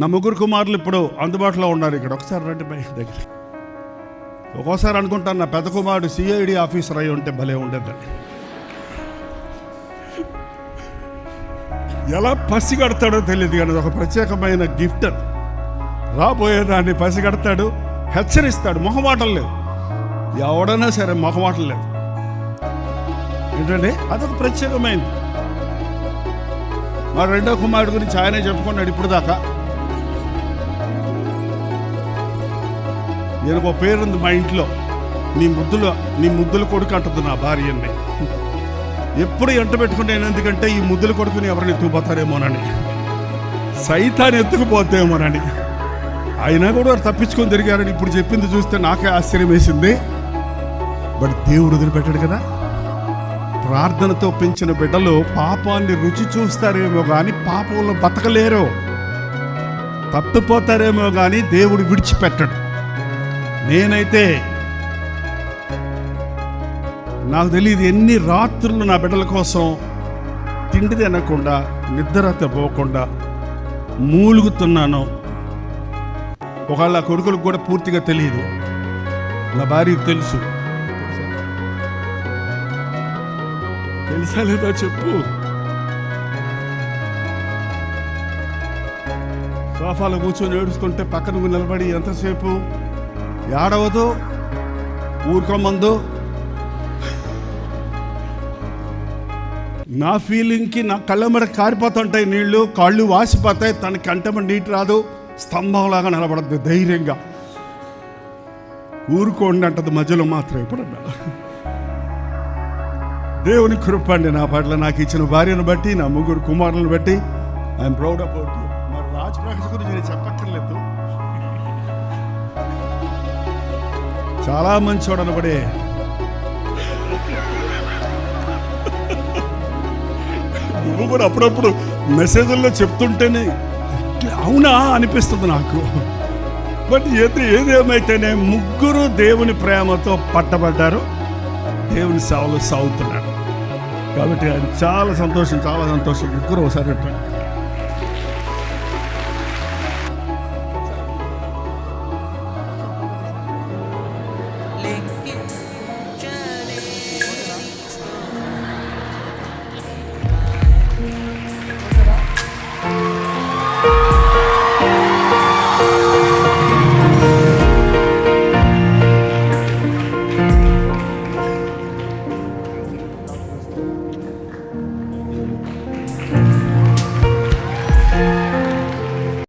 నా ముగ్గురు కుమారులు ఇప్పుడు అందుబాటులో ఉన్నారు ఇక్కడ. ఒకసారి రండి బయట దగ్గర. ఒక్కోసారి అనుకుంటాను నా పెద్ద కుమారుడు సిఐడి ఆఫీసర్ అయి ఉంటే భలే ఉండేదని. ఎలా పసిగడతాడో తెలియదు కానీ ఒక ప్రత్యేకమైన గిఫ్ట్. రాబోయేదాన్ని పసిగడతాడు, హెచ్చరిస్తాడు. మొహమాటం లేదు, ఎవడైనా సరే మొహమాటం లేదు. ఏంటంటే అదొక ప్రత్యేకమైనది. మా రెండో కుమారుడు గురించి ఆయనే చెప్పుకున్నాడు ఇప్పుడు దాకా. నేను ఒక పేరుంది మా ఇంట్లో, నీ ముద్దుల కొడుకు అంటుంది నా భార్యని. ఎప్పుడు ఎంట పెట్టుకుంటాను, ఎందుకంటే ఈ ముద్దుల కొడుకుని ఎవరిని ఎత్తుకుపోతారేమోనని, సైతాన్ని ఎత్తుకుపోతేమోనని. అయినా కూడా తప్పించుకొని తిరిగారని ఇప్పుడు చెప్పింది చూస్తే నాకే ఆశ్చర్యం వేసింది. బట్ దేవుడు వదిలిపెట్టాడు కదా. ప్రార్థనతో పెంచిన బిడ్డలు పాపాన్ని రుచి చూస్తారేమో కానీ పాపంలో బతకలేరు, తప్పిపోతారేమో కానీ దేవుడు విడిచిపెట్టడు. నేనైతే నాకు తెలియదు ఎన్ని రాత్రులు నా బిడ్డల కోసం తిండి తినకుండా నిద్ర పోకుండా మూలుగుతున్నాను. ఒకవేళ కొడుకులకు కూడా పూర్తిగా తెలియదు, నా భార్యకు తెలుసు. తెలుసా లేదా చెప్పు. సోఫాలో కూర్చొని ఏడుస్తుంటే పక్కన నిలబడి ఎంతసేపు ఏడవదు, ఊరుకోమందు. నా ఫీలింగ్కి నా కళ్ళ మీద కారిపోతుంటాయి నీళ్లు, కాళ్ళు వాసిపోతాయి. తన కంటమ నీటి రాదు, స్తంభంలాగా నిలబడద్దు ధైర్యంగా. ఊరుకోండి అంటది మధ్యలో మాత్రం. ఎప్పుడన్నా దేవుని కృప అండి నా పట్ల. నాకు ఇచ్చిన భార్యను బట్టి, నా ముగ్గురు కుమారులను బట్టి ఐఎమ్ ప్రౌడ్ అబౌట్ యూ. మరి రాజ్ ప్రకాష్ గురించి నేను చెప్పక్కర్లేదు, చాలా మంచోడు అనబడే. నువ్వు కూడా అప్పుడప్పుడు మెసేజ్ల్లో చెప్తుంటేనే అవునా అనిపిస్తుంది నాకు. బట్ ఏదేమైతేనే ముగ్గురు దేవుని ప్రేమతో పట్టబడ్డారు, దేవుని సేవలో సాగుతున్నారు. కాబట్టి ఆయన చాలా సంతోషం. ముగ్గురు ఒకసారి